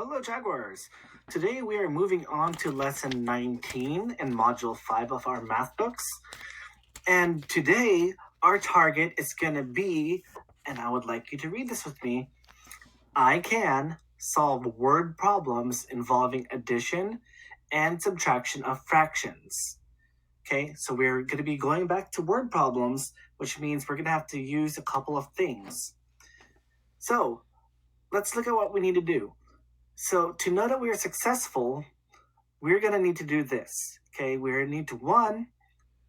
Hello, Jaguars! Today we are moving on to lesson 19 in module 5 of our math books. And today our target is going to be, and I would like you to read this with me, I can solve word problems involving addition and subtraction of fractions. Okay, so we're going to be going back to word problems, which means we're going to have to use a couple of things. So let's look at what we need to do. So to know that we are successful, we're going to need to do this. Okay, we're going to need to, one,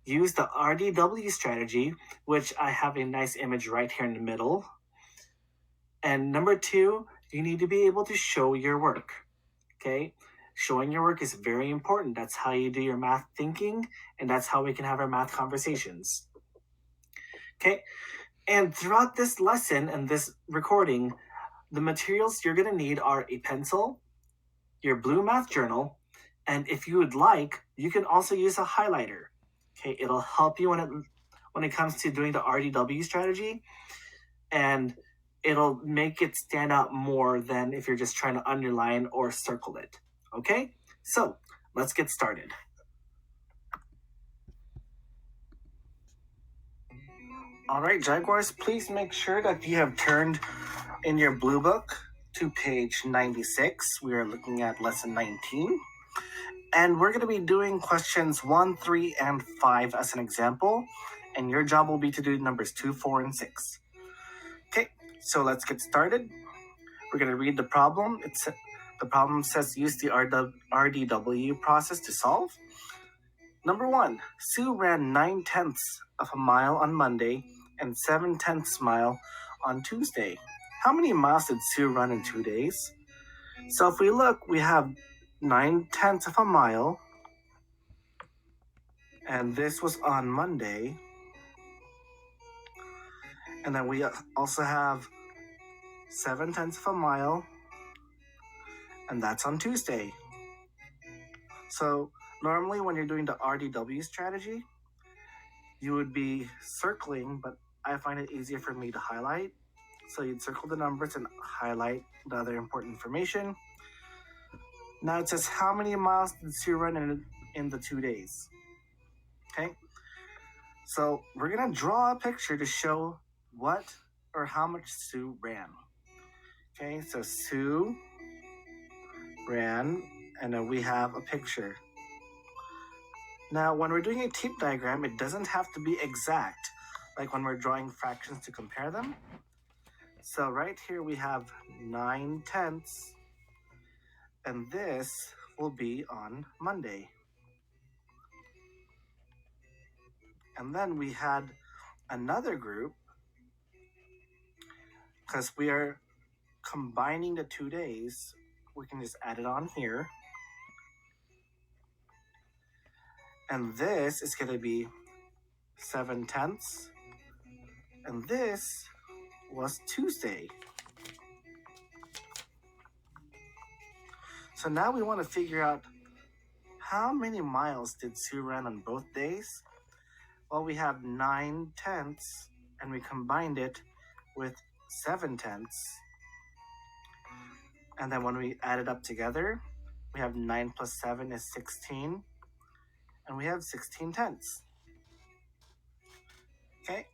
use the RDW strategy, which I have a nice image right here in the middle. And number two, you need to be able to show your work. Okay, showing your work is very important. That's how you do your math thinking, and that's how we can have our math conversations. Okay, and throughout this lesson and this recording, the materials you're going to need are a pencil, your blue math journal, and if you would like, you can also use a highlighter. Okay, it'll help you when it comes to doing the RDW strategy, and it'll make it stand out more than if you're just trying to underline or circle it. Okay, so let's get started. All right, Jaguars, please make sure that you have turned in your blue book to page 96. We are looking at lesson 19. And we're going to be doing questions 1, 3, and 5 as an example. And your job will be to do numbers 2, 4, and 6. Okay, so let's get started. We're going to read the problem. The problem says use the RDW process to solve. Number 1, Sue ran 9/10 of a mile on Monday and 7/10 mile on Tuesday. How many miles did Sue run in 2 days? So if we look, we have 9/10 of a mile, and this was on Monday. And then we also have 7/10 of a mile, and that's on Tuesday. So normally when you're doing the RDW strategy, you would be circling, but I find it easier for me to highlight. So you'd circle the numbers and highlight the other important information. Now it says how many miles did Sue run in the 2 days? Okay, so we're gonna draw a picture to show what or how much Sue ran. Okay, so Sue ran, and then we have a picture. Now, when we're doing a tape diagram, it doesn't have to be exact, like when we're drawing fractions to compare them. So right here we have 9/10, and this will be on Monday. And then we had another group, because we are combining the 2 days, we can just add it on here. And this is going to be 7/10, and this was Tuesday. So now we want to figure out how many miles did Sue run on both days? Well, we have 9/10, and we combined it with 7/10. And then when we add it up together, we have 9 plus 7 is 16, and we have 16/10. Okay,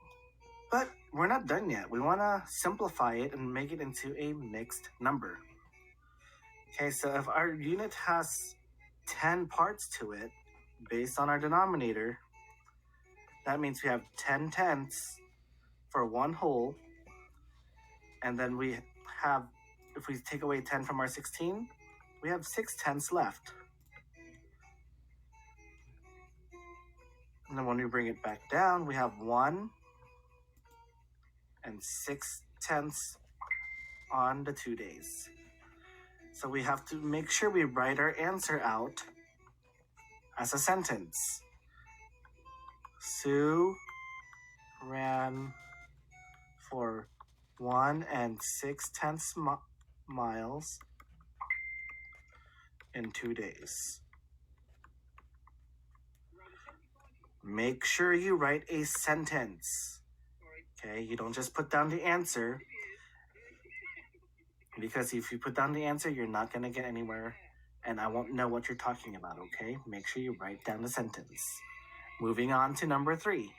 but we're not done yet. We want to simplify it and make it into a mixed number. Okay, so if our unit has 10 parts to it, based on our denominator, that means we have 10/10 for one whole, and then we have, if we take away 10 from our 16, we have 6/10 left. And then when we bring it back down, we have 1 and 6/10 on the 2 days. So we have to make sure we write our answer out as a sentence. Sue ran for 1 and 6/10 miles in 2 days. Make sure you write a sentence. Okay, you don't just put down the answer. Because if you put down the answer, you're not going to get anywhere, and I won't know what you're talking about, okay? Make sure you write down the sentence. Moving on to number 3.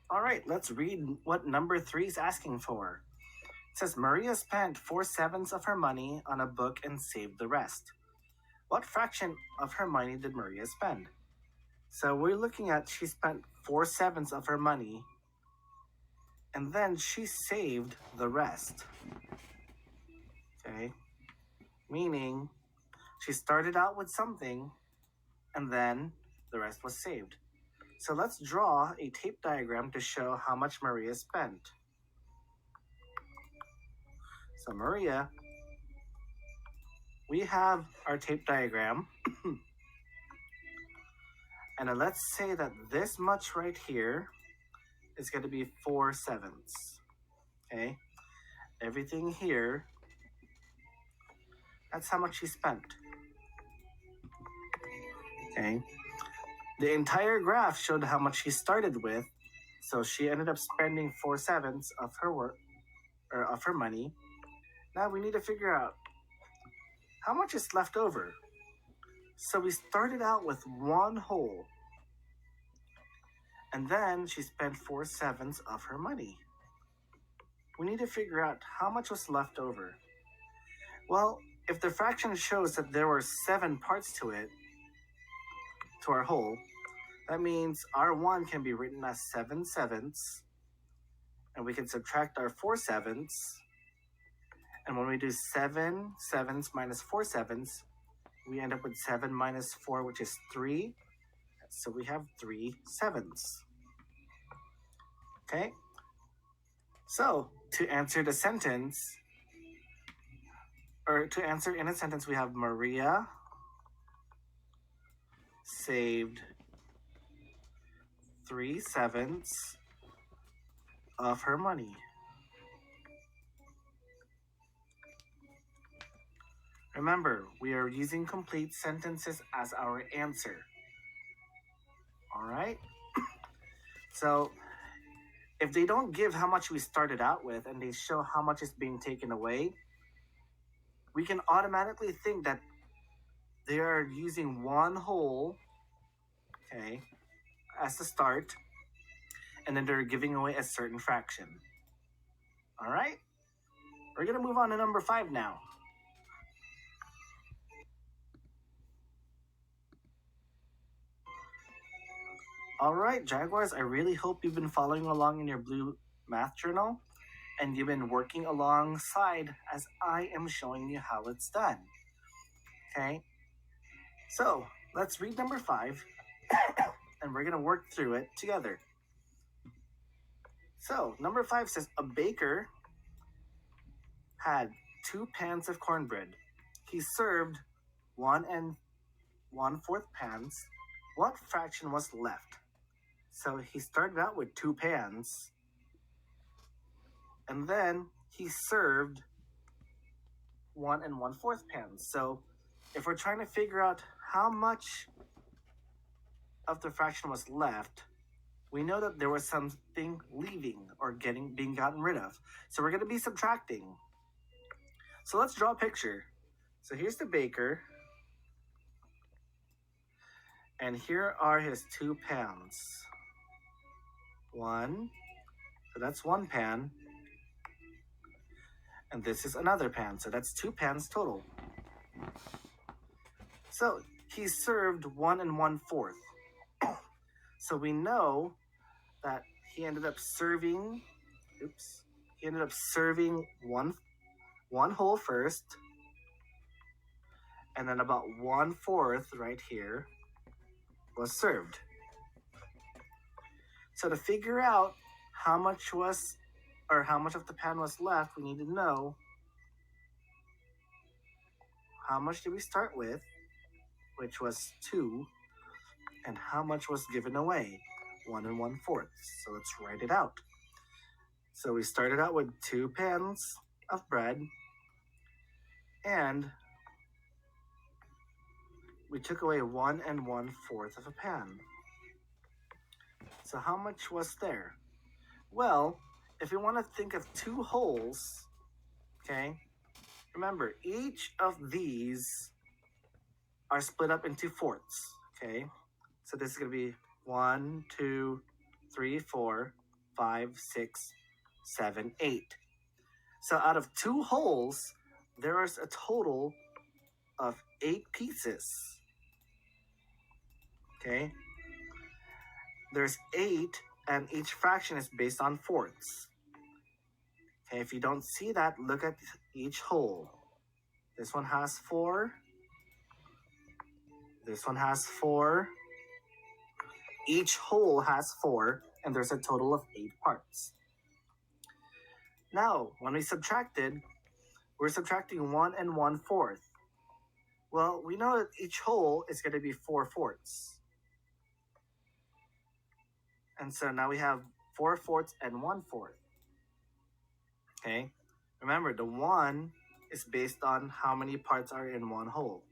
All right, let's read what number 3 is asking for. It says Maria spent 4/7 of her money on a book and saved the rest. What fraction of her money did Maria spend? So we're looking at she spent 4/7 of her money and then she saved the rest. Okay? Meaning she started out with something and then the rest was saved. So let's draw a tape diagram to show how much Maria spent. So Maria, we have our tape diagram. And then let's say that this much right here is going to be 4/7. Okay? Everything here, that's how much she spent. Okay? The entire graph showed how much she started with, so she ended up spending 4/7 of her work or of her money. Now we need to figure out how much is left over. So we started out with one whole, and then she spent 4/7 of her money. We need to figure out how much was left over. Well, if the fraction shows that there were 7 parts to it, to our whole, that means our 1 can be written as 7/7, and we can subtract our 4/7. And when we do 7/7 minus 4/7, we end up with 7 minus 4, which is 3. So we have 3/7. Okay? So to answer the sentence, or to answer in a sentence, we have Maria saved 3/7 of her money. Remember, we are using complete sentences as our answer. All right? So if they don't give how much we started out with and they show how much is being taken away, we can automatically think that they are using one whole, okay, as the start, and then they're giving away a certain fraction. All right? We're going to move on to number 5 now. All right, Jaguars, I really hope you've been following along in your blue math journal and you've been working alongside as I am showing you how it's done. Okay? So, let's read number 5 and we're going to work through it together. So, number 5 says a baker had 2 pans of cornbread. He served 1 1/4 pans. What fraction was left? So he started out with 2 pans, and then he served 1 1/4 pans. So if we're trying to figure out how much of the fraction was left, we know that there was something leaving or being gotten rid of. So we're going to be subtracting. So let's draw a picture. So here's the baker, and here are his 2 pans. 1, so that's 1 pan, and this is another pan, so that's 2 pans total. So he served 1 1/4. So we know that he ended up serving one whole first, and then about 1/4 right here was served. So to figure out how much of the pan was left, we need to know how much did we start with, which was 2, and how much was given away, 1 1/4. So let's write it out. So we started out with 2 pans of bread, And we took away 1 1/4 of a pan. So how much was there? Well, if we want to think of two wholes, okay, remember each of these are split up into fourths, okay? So this is going to be 1, 2, 3, 4, 5, 6, 7, 8. So out of two wholes, there is a total of 8 pieces. Okay? There's 8, and each fraction is based on fourths. Okay, if you don't see that, look at each whole. This one has 4. This one has 4. Each whole has 4, and there's a total of 8 parts. Now, when we subtracted, we're subtracting 1 1/4. Well, we know that each whole is going to be 4/4. And so now we have 4/4 and 1/4. Okay? Remember, the 1 is based on how many parts are in one whole.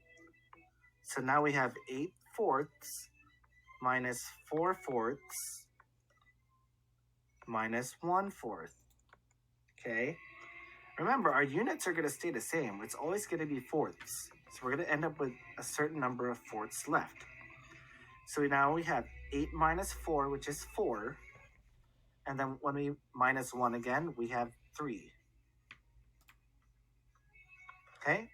So now we have 8/4 minus 4/4 minus 1/4. Okay? Remember, our units are going to stay the same. It's always going to be fourths. So we're going to end up with a certain number of fourths left. So now we have 8 minus 4, which is 4. And then when we minus 1 again, we have 3. Okay?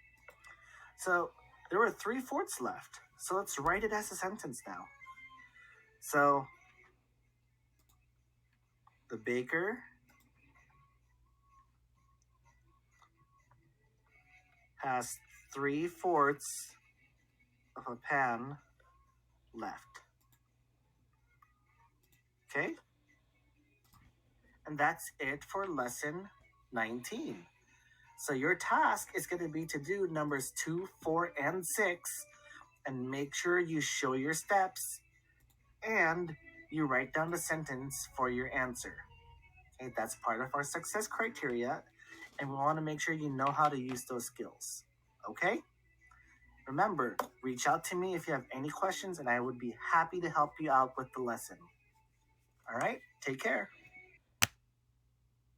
So there were 3/4 left. So let's write it as a sentence now. So the baker has 3/4 of a pan left. Okay? And that's it for lesson 19. So your task is going to be to do numbers 2, 4, and 6, and make sure you show your steps and you write down the sentence for your answer. Okay, that's part of our success criteria, and we want to make sure you know how to use those skills. Okay? Remember, reach out to me if you have any questions, and I would be happy to help you out with the lesson. All right? Take care.